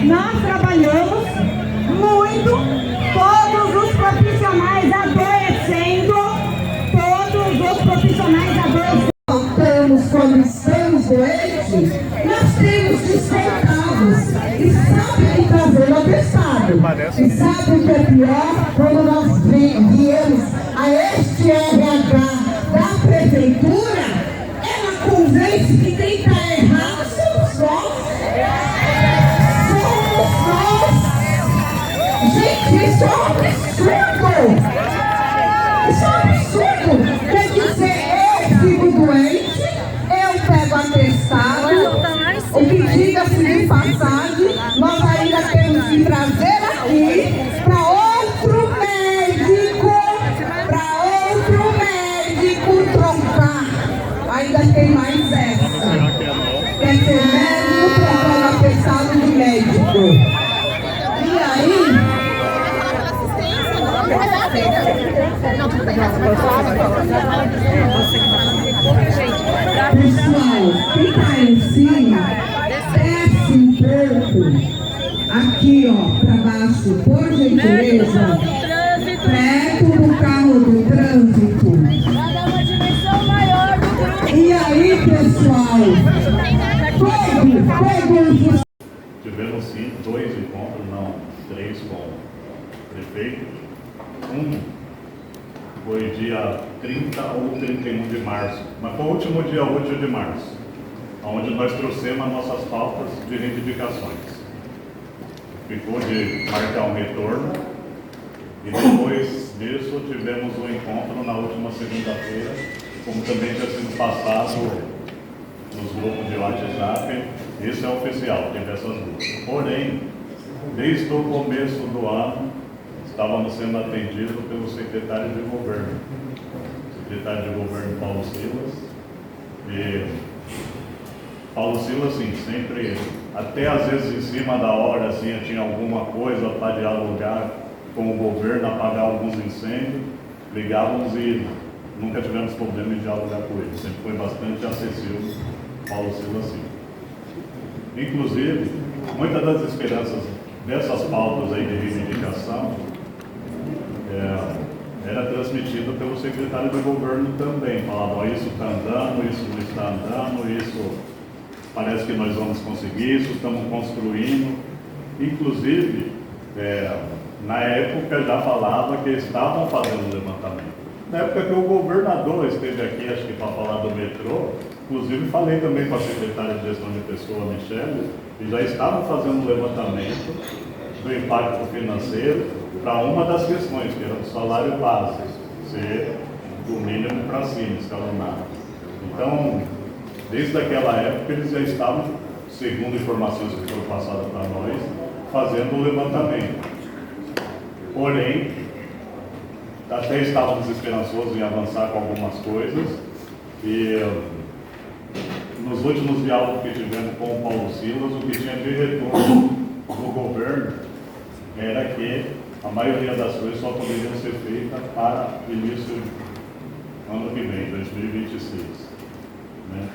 Nós trabalhamos muito, todos os profissionais adoecendo, quando estamos doentes, nós temos descontados e sabem fazer o atestado. E sabe o que é pior? Quando nós viemos a este RH da prefeitura, ela convence que quem está errado somos nós. Somos nós. Gente, isso é um absurdo. Isso é um absurdo. Quer dizer, eu fico doente, eu pego atestado, o que diga-se de passagem, nós ainda temos que trazer aqui para outro médico trocar. Ainda tem mais essa. Quer ser médico trocando atestado de médico. E aí... Pessoal, quem está em cima, desce um pouco, aqui ó, para baixo, por gentileza, perto do carro do trânsito. E aí, pessoal, todos. Tivemos sim 2 encontros, não 3 com o prefeito. Foi dia 30 ou 31 de março, mas foi o último dia útil de março, onde nós trouxemos as nossas pautas de reivindicações. Ficou de marcar um retorno e depois disso tivemos um encontro na última segunda-feira, como também tinha sido passado nos grupos de WhatsApp. Isso é oficial, teve essas duas. Porém, desde o começo do ano, estávamos sendo atendidos pelo secretário de governo, Paulo Silas. E Paulo Silas, sim, sempre, até às vezes em cima da hora, assim, tinha alguma coisa para dialogar com o governo, apagar alguns incêndios, ligávamos e nunca tivemos problema em dialogar com ele. Sempre foi bastante acessível, Paulo Silas, sim. Inclusive, muitas das esperanças dessas pautas aí de reivindicação era transmitido pelo secretário de governo também. Falava, ó, isso está andando, isso não está andando, isso parece que nós vamos conseguir, isso estamos construindo. Inclusive, na época já falava que estavam fazendo o levantamento. Na época que o governador esteve aqui, acho que para falar do metrô, inclusive falei também com a secretária de gestão de pessoa, Michele, e já estavam fazendo o levantamento do impacto financeiro para uma das questões, que era o salário base, ser do mínimo para cima, escalonado. Então, desde aquela época, eles já estavam, segundo informações que foram passadas para nós, fazendo o levantamento. Porém, até estávamos esperançosos em avançar com algumas coisas, e nos últimos diálogos que tivemos com o Paulo Silas, o que tinha de retorno do governo era que a maioria das coisas só poderiam ser feitas para início do ano que vem, 2026. Né?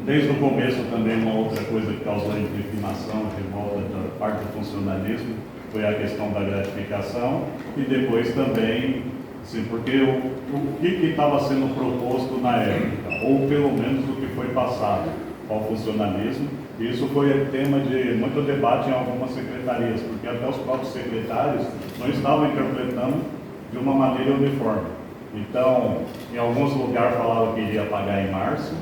Desde o começo também uma outra coisa que causou indignação, revolta da parte do funcionalismo, foi a questão da gratificação e depois também, assim, porque o que estava sendo proposto na época, ou pelo menos o que foi passado ao funcionalismo, isso foi tema de muito debate em algumas secretarias, porque até os próprios secretários não estavam interpretando de uma maneira uniforme. Então, em alguns lugares falavam que iria pagar em março,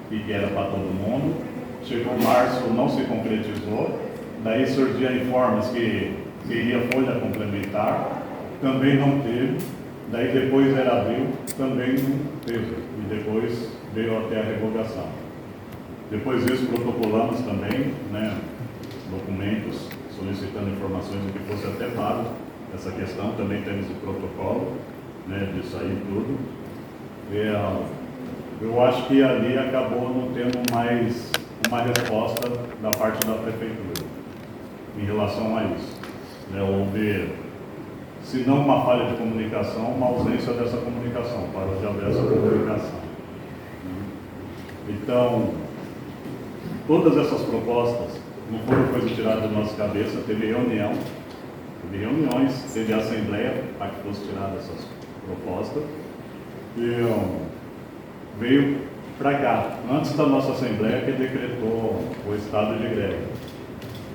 e que era para todo mundo. Chegou março, não se concretizou. Daí surgiam informes que seria folha complementar, também não teve. Daí depois era abril, também não teve. E depois veio até a revogação. Depois disso, protocolamos também, né, documentos solicitando informações de que fosse até pago essa questão. Também temos o protocolo, né, disso aí tudo. Eu acho que ali acabou não tendo mais uma resposta da parte da prefeitura em relação a isso. Né, houve, se não uma falha de comunicação, uma ausência dessa comunicação, parou de haver essa comunicação. Então, todas essas propostas não foram coisas tiradas da nossa cabeça, teve reuniões, teve assembleia para que fosse tirada essas propostas. E veio para cá, antes da nossa assembleia, que decretou o estado de greve.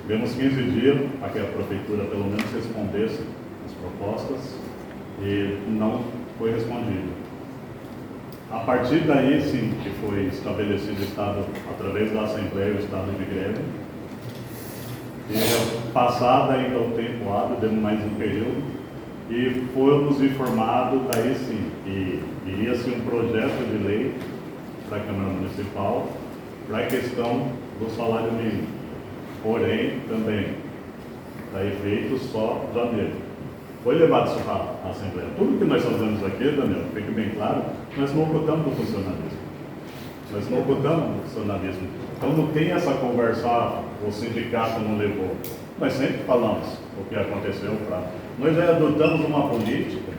Tivemos 15 dias para que a prefeitura pelo menos respondesse as propostas e não foi respondido. A partir daí, sim, que foi estabelecido o estado, através da Assembleia, o estado de greve. E passado ainda o tempo hábil, demos mais um período, e fomos informados daí sim, que iria-se um projeto de lei para a Câmara Municipal para a questão do salário mínimo. Porém, também está efeito só janeiro. Foi levado isso para a Assembleia. Tudo que nós fazemos aqui, Daniel, fique bem claro, nós não ocultamos do funcionalismo. Nós não ocultamos do funcionalismo. Então não tem essa conversa, o sindicato não levou. Nós sempre falamos o que aconteceu. Nós já adotamos uma política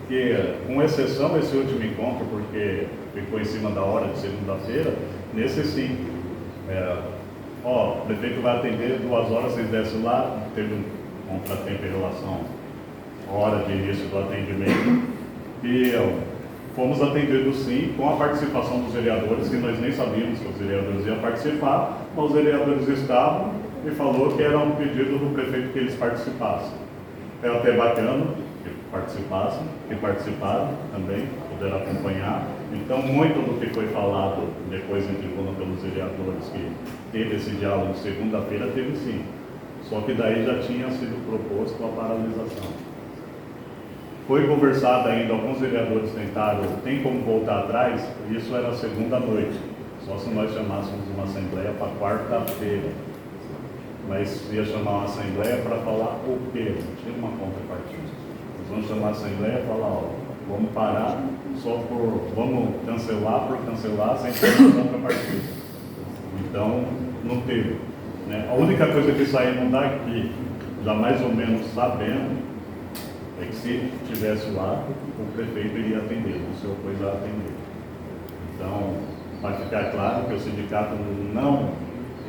que, com exceção desse último encontro, porque ficou em cima da hora de segunda-feira, nesse sim. O prefeito vai atender 2 horas, vocês descem lá, teve um contratempo em relação à hora de início do atendimento. E fomos atendidos sim, com a participação dos vereadores, que nós nem sabíamos que os vereadores iam participar, mas os vereadores estavam e falou que era um pedido do prefeito que eles participassem. É até bacana que participassem, que participaram também, puderam acompanhar. Então, muito do que foi falado depois em tribuna pelos vereadores, que teve esse diálogo segunda-feira, teve sim. Só que daí já tinha sido proposto a paralisação. Foi conversado ainda, alguns vereadores tentaram, tem como voltar atrás, isso era segunda noite, só se nós chamássemos uma assembleia para quarta-feira. Mas ia chamar uma assembleia para falar o quê? Não tinha uma contrapartida. Nós vamos chamar a assembleia e falar, vamos parar, vamos cancelar por cancelar, sem ter uma contrapartida. Então, não teve. Né? A única coisa que saímos daqui, já mais ou menos sabendo, é que se estivesse lá, o prefeito iria atender, não se opôs a atender. Então, para ficar claro que o sindicato não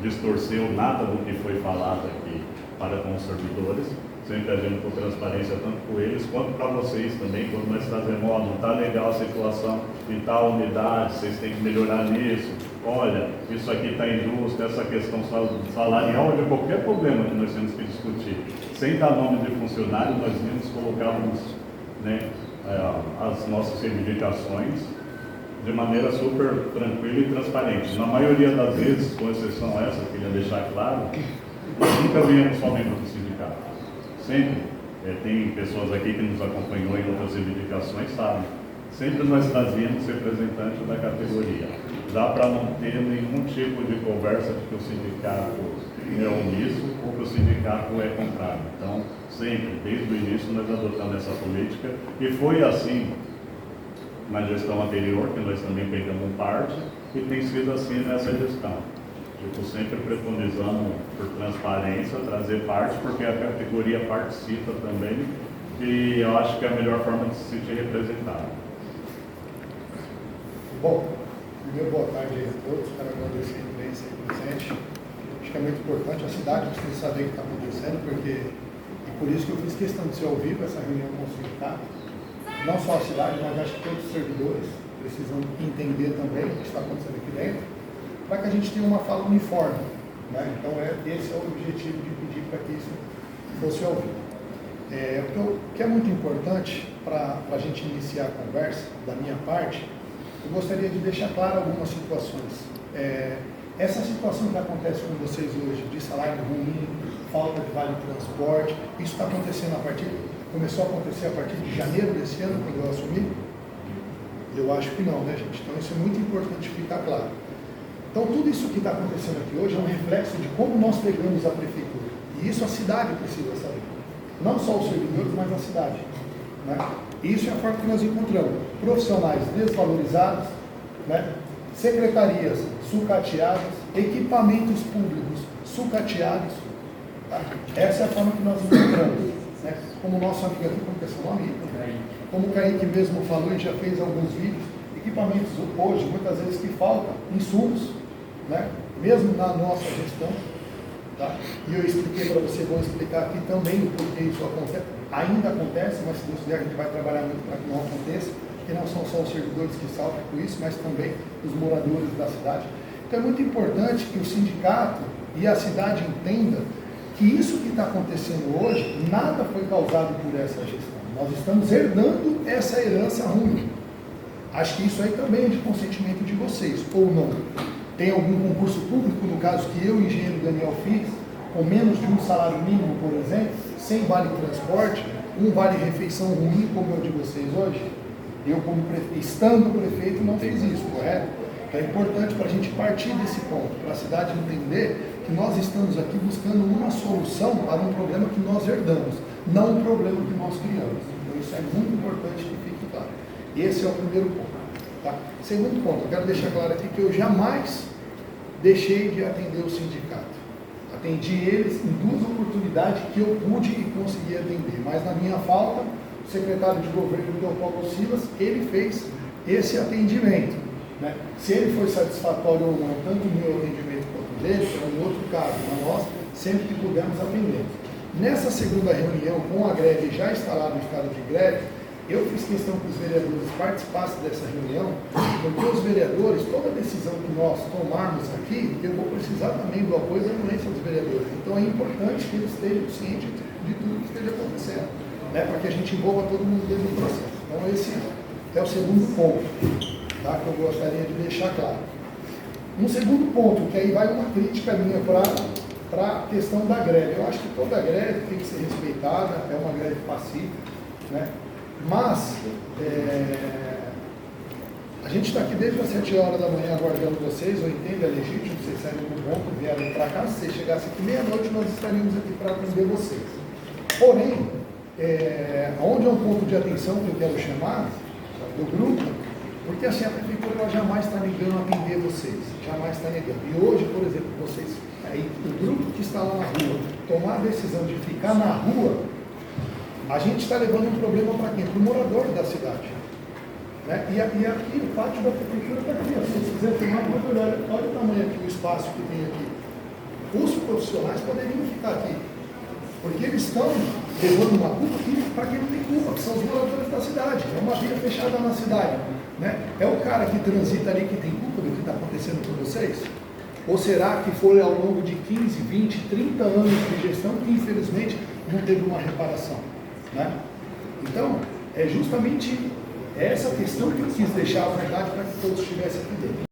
distorceu nada do que foi falado aqui para com os servidores, sempre agindo com transparência tanto com eles quanto para vocês também, quando nós trazemos, não está legal a situação em tal unidade, vocês têm que melhorar nisso, olha, isso aqui está injusto, essa questão salarial, de qualquer problema que nós temos que discutir. Sem dar nome de funcionário, nós mesmos colocamos, né, as nossas reivindicações de maneira super tranquila e transparente. Na maioria das vezes, com exceção essa, eu queria deixar claro, nós nunca viemos só membros do sindicato. Sempre. Tem pessoas aqui que nos acompanhou em outras reivindicações, sabem. Sempre nós trazíamos representantes da categoria. Dá para não ter nenhum tipo de conversa de que o sindicato é omisso ou que o sindicato é contrário. Então, sempre, desde o início, nós adotamos essa política e foi assim na gestão anterior, que nós também pegamos parte, e tem sido assim nessa gestão. Tipo, sempre preconizando por transparência, trazer parte, porque a categoria participa também, e eu acho que é a melhor forma de se sentir representado. Bom, primeiro boa tarde a todos, quero agradecer a imprensa presente. Acho que é muito importante, a cidade precisa saber o que está acontecendo, porque é por isso que eu fiz questão de ser ao vivo essa reunião com o sindicato. Não só a cidade, mas acho que todos os servidores precisam entender também o que está acontecendo aqui dentro, para que a gente tenha uma fala uniforme. Né? Então, esse é o objetivo de pedir para que isso fosse ao vivo. O que é muito importante para a gente iniciar a conversa, da minha parte, eu gostaria de deixar claro algumas situações. Essa situação que acontece com vocês hoje, de salário ruim, falta de vale transporte, isso está acontecendo começou a acontecer a partir de janeiro desse ano, quando eu assumi? Eu acho que não, né, gente? Então isso é muito importante ficar claro. Então tudo isso que está acontecendo aqui hoje é um reflexo de como nós pegamos a prefeitura. E isso a cidade precisa saber. Não só os servidores, mas a cidade. Né? E isso é a forma que nós encontramos. Profissionais desvalorizados, né? Secretarias sucateadas, equipamentos públicos sucateados. Tá? Essa é a forma que nós encontramos. Né? Como o nosso amigo aqui, como pessoal amigo, né? Como o Kaique mesmo falou e já fez alguns vídeos, equipamentos hoje, muitas vezes que faltam, insumos, né? Mesmo na nossa gestão, Tá? E eu expliquei para você, vou explicar aqui também o porquê isso acontece. Ainda acontece, mas se Deus quiser a gente vai trabalhar muito para que não aconteça, porque não são só os servidores que sofrem com isso, mas também os moradores da cidade. Então é muito importante que o sindicato e a cidade entendam que isso que está acontecendo hoje, nada foi causado por essa gestão. Nós estamos herdando essa herança ruim. Acho que isso aí também é de consentimento de vocês, ou não. Tem algum concurso público, no caso que eu, engenheiro Daniel, fiz, com menos de um salário mínimo, por exemplo, sem vale transporte, um vale refeição ruim como é o de vocês hoje? Eu, como estando prefeito, não fiz isso, correto? Então é importante para a gente partir desse ponto, para a cidade entender que nós estamos aqui buscando uma solução para um problema que nós herdamos, não um problema que nós criamos. Então isso é muito importante que fique claro. Esse é o primeiro ponto. Tá? Segundo ponto, eu quero deixar claro aqui que eu jamais deixei de atender o sindicato. Atendi eles em 2 oportunidades que eu pude e consegui atender, mas na minha falta, o secretário de governo, Leopoldo Silas, ele fez esse atendimento. Né? Se ele foi satisfatório ou não, tanto o meu atendimento quanto o dele, é um outro caso, mas nós sempre que pudemos atender. Nessa segunda reunião, com a greve já instalada no estado de greve, eu fiz questão que os vereadores participassem dessa reunião, porque os vereadores, toda decisão que nós tomarmos aqui, eu vou precisar também do apoio da influência dos vereadores. Então é importante que eles estejam cientes de tudo que esteja acontecendo, né, para que a gente envolva todo mundo dentro do processo. Então esse é o segundo ponto, tá, que eu gostaria de deixar claro. Um segundo ponto, que aí vai uma crítica minha para a questão da greve. Eu acho que toda greve tem que ser respeitada, é uma greve pacífica, né? Mas a gente está aqui desde as 7 horas da manhã aguardando vocês, eu entendo, é legítimo, vocês saíram do banco, vieram para cá, se vocês chegassem aqui meia-noite, nós estaríamos aqui para atender vocês. Porém, onde é um ponto de atenção que eu quero chamar do grupo, porque assim, a prefeitura ela jamais está negando a atender vocês, jamais está negando. E hoje, por exemplo, vocês, aí, o grupo que está lá na rua, tomar a decisão de ficar na rua, a gente está levando um problema para quem? Para o morador da cidade. Né? E aqui o pátio da prefeitura está aqui. Se você quiser filmar, olha o tamanho aqui, o espaço que tem aqui. Os profissionais poderiam ficar aqui. Porque eles estão levando uma culpa para quem não tem culpa, que são os moradores da cidade. É uma via fechada na cidade. Né? É o cara que transita ali que tem culpa do que está acontecendo com vocês? Ou será que foi ao longo de 15, 20, 30 anos de gestão que infelizmente não teve uma reparação? Né? Então, é justamente essa questão que eu quis deixar à vontade para que todos estivessem aqui dentro.